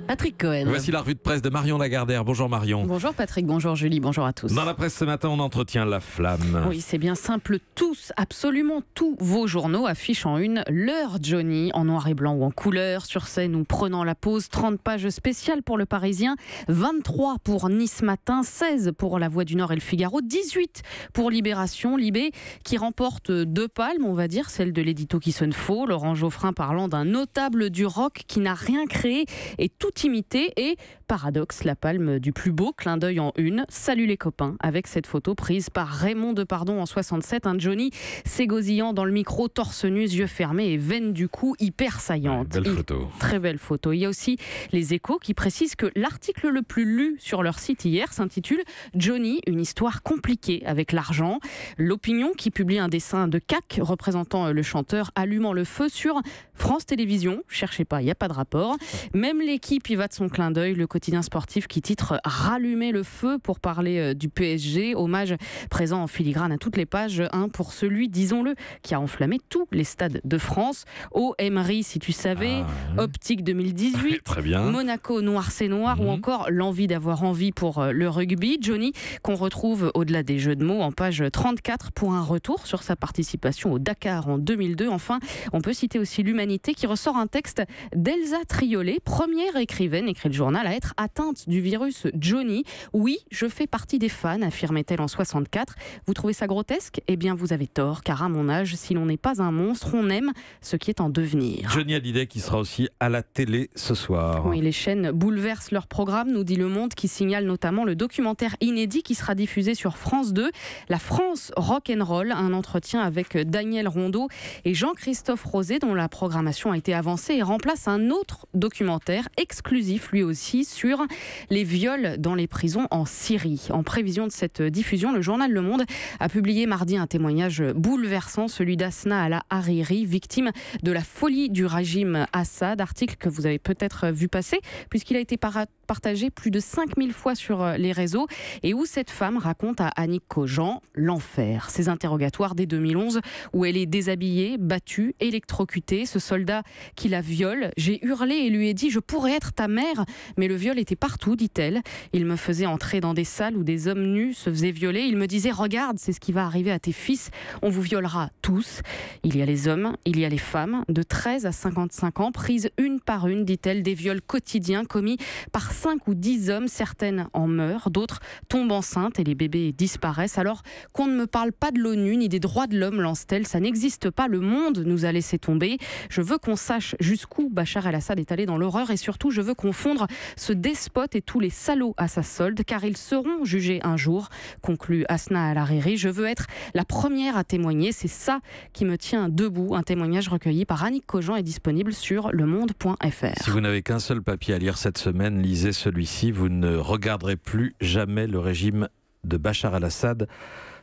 Patrick Cohen. Voici la revue de presse de Marion Lagardère. Bonjour Marion. Bonjour Patrick, bonjour Julie, bonjour à tous. Dans la presse ce matin, on entretient la flamme. Oui, c'est bien simple. Tous, absolument tous vos journaux affichent en une leur Johnny en noir et blanc ou en couleur. Sur scène ou prenant la pause, 30 pages spéciales pour Le Parisien, 23 pour Nice Matin, 16 pour La Voix du Nord et Le Figaro, 18 pour Libération. Libé qui remporte 2 palmes, on va dire, celle de l'édito qui sonne faux. Laurent Geoffrin parlant d'un notable du rock qui n'a rien créé et tout imité. Et paradoxe, la palme du plus beau clin d'œil en une. Salut les copains, avec cette photo prise par Raymond Depardon en 67, un Johnny s'égosillant dans le micro, torse nu, yeux fermés et veine du cou hyper saillante. Belle photo. Très belle photo. Il y a aussi les Échos qui précisent que l'article le plus lu sur leur site hier s'intitule Johnny, une histoire compliquée avec l'argent. L'Opinion qui publie un dessin de CAC représentant le chanteur allumant le feu sur France Télévisions. Cherchez pas, il n'y a pas de rapport. Même L'Équipe y va de son clin d'œil, le quotidien sportif qui titre Rallumer le feu pour parler du PSG. Hommage présent en filigrane à toutes les pages, pour celui, disons-le, qui a enflammé tous les stades de France. Au Emery, si tu savais, Optique 2018, très bien. Monaco Noir c'est Noir, ou encore l'envie d'avoir envie pour le rugby. Johnny, qu'on retrouve au-delà des jeux de mots en page 34 pour un retour sur sa participation au Dakar en 2002. Enfin, on peut citer aussi l'Humanité qui ressort un texte d'Elsa Triolet, première écrivaine, écrit le journal, à être atteinte du virus Johnny. Oui, je fais partie des fans, affirmait-elle en 64. Vous trouvez ça grotesque ? Eh bien, vous avez tort, car à mon âge, si l'on n'est pas un monstre, on aime ce qui est en devenir. Johnny Hallyday qui sera aussi à la télé ce soir. Oui, les chaînes bouleversent leur programme, nous dit Le Monde, qui signale notamment le documentaire inédit qui sera diffusé sur France 2, La France Rock'n'Roll, un entretien avec Daniel Rondeau et Jean-Christophe Rosé, dont la programmation a été avancée et remplace un autre documentaire exclusif, lui aussi, sur les viols dans les prisons en Syrie. En prévision de cette diffusion, le journal Le Monde a publié mardi un témoignage bouleversant, celui d'Asna Al-Hariri, victime de la folie du régime Assad, article que vous avez peut-être vu passer, puisqu'il a été partagé plus de 5000 fois sur les réseaux, et où cette femme raconte à Annick Cogent l'enfer. Ses interrogatoires dès 2011, où elle est déshabillée, battue, électrocutée. Ce soldat qui la viole, j'ai hurlé et lui ai dit « Je pourrais être ta mère », mais le viol était partout, dit-elle. Il me faisait entrer dans des salles où des hommes nus se faisaient violer. Il me disait « Regarde, c'est ce qui va arriver à tes fils, on vous violera tous ». Il y a les hommes, il y a les femmes, de 13 à 55 ans, prises une par une, dit-elle, des viols quotidiens commis par 5 ou 10 hommes. Certaines en meurent, d'autres tombent enceintes et les bébés disparaissent. Alors qu'on ne me parle pas de l'ONU ni des droits de l'homme, lance-t-elle, ça n'existe pas, le monde nous a laissé tomber. Je veux qu'on sache jusqu'où Bachar el-Assad est allé dans l'horreur, et surtout je veux confondre ce despote et tous les salauds à sa solde, car ils seront jugés un jour, conclut Asna Al-Hariri. Je veux être la première à témoigner, c'est ça qui me tient debout. Un témoignage recueilli par Annick Cogent est disponible sur lemonde.fr. Si vous n'avez qu'un seul papier à lire cette semaine, lisez celui-ci. Vous ne regarderez plus jamais le régime de Bachar el-Assad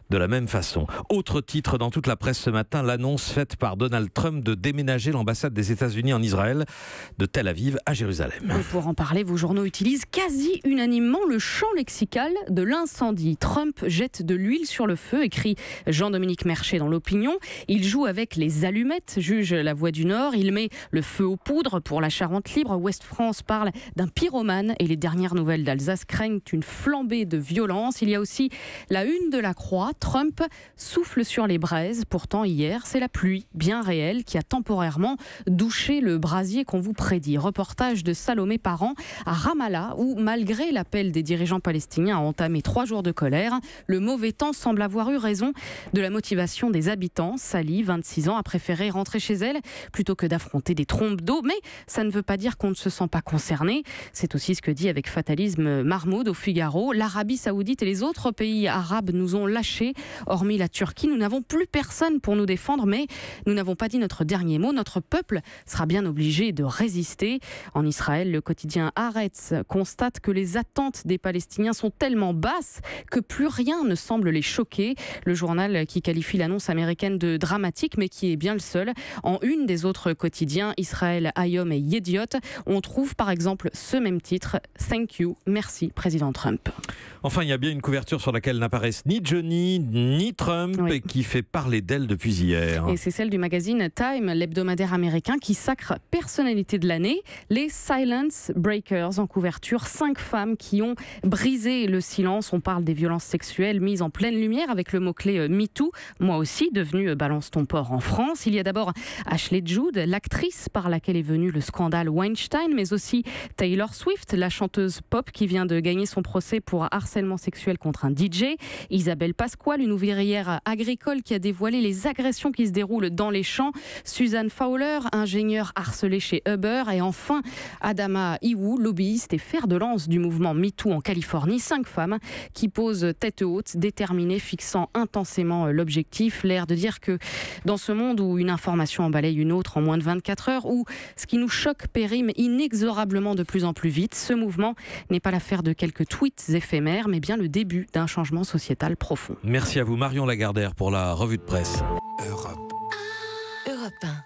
de la même façon. Autre titre dans toute la presse ce matin, l'annonce faite par Donald Trump de déménager l'ambassade des États-Unis en Israël de Tel Aviv à Jérusalem. Et pour en parler, vos journaux utilisent quasi unanimement le champ lexical de l'incendie. Trump jette de l'huile sur le feu, écrit Jean-Dominique Merchet dans l'Opinion. Il joue avec les allumettes, juge La Voix du Nord. Il met le feu aux poudres pour la Charente libre. Ouest France parle d'un pyromane et les dernières nouvelles d'Alsace craignent une flambée de violence. Il y a aussi la une de la Croix. Trump souffle sur les braises. Pourtant, hier, c'est la pluie bien réelle qui a temporairement douché le brasier qu'on vous prédit. Reportage de Salomé Parent à Ramallah, où, malgré l'appel des dirigeants palestiniens à entamer 3 jours de colère, le mauvais temps semble avoir eu raison de la motivation des habitants. Sally, 26 ans, a préféré rentrer chez elle plutôt que d'affronter des trompes d'eau. Mais ça ne veut pas dire qu'on ne se sent pas concerné. C'est aussi ce que dit avec fatalisme Mahmoud au Figaro. L'Arabie Saoudite et les autres pays arabes nous ont lâchés. Hormis la Turquie, nous n'avons plus personne pour nous défendre, mais nous n'avons pas dit notre dernier mot. Notre peuple sera bien obligé de résister. En Israël, le quotidien Haaretz constate que les attentes des Palestiniens sont tellement basses que plus rien ne semble les choquer. Le journal qui qualifie l'annonce américaine de dramatique, mais qui est bien le seul. En une des autres quotidiens, Israël, Hayom et Yediot, on trouve par exemple ce même titre, Thank you, merci, président Trump. Enfin, il y a bien une couverture sur laquelle n'apparaissent ni Johnny, Mélanie ni Trump Oui. et qui fait parler d'elle depuis hier. Et c'est celle du magazine Time, l'hebdomadaire américain, qui sacre personnalité de l'année. Les Silence Breakers en couverture, 5 femmes qui ont brisé le silence. On parle des violences sexuelles mises en pleine lumière avec le mot-clé MeToo. Moi aussi, devenue Balance ton port en France. Il y a d'abord Ashley Judd, l'actrice par laquelle est venu le scandale Weinstein, mais aussi Taylor Swift, la chanteuse pop qui vient de gagner son procès pour harcèlement sexuel contre un DJ. Isabelle Pasquale, une ouvrière agricole qui a dévoilé les agressions qui se déroulent dans les champs. Suzanne Fowler, ingénieure harcelée chez Uber. Et enfin, Adama Iwu, lobbyiste et fer de lance du mouvement MeToo en Californie. 5 femmes qui posent tête haute, déterminées, fixant intensément l'objectif. L'air de dire que dans ce monde où une information en balaye une autre en moins de 24 heures, où ce qui nous choque périme inexorablement de plus en plus vite, ce mouvement n'est pas l'affaire de quelques tweets éphémères, mais bien le début d'un changement sociétal profond. Merci à vous Marion Lagardère pour la revue de presse. Europe 1.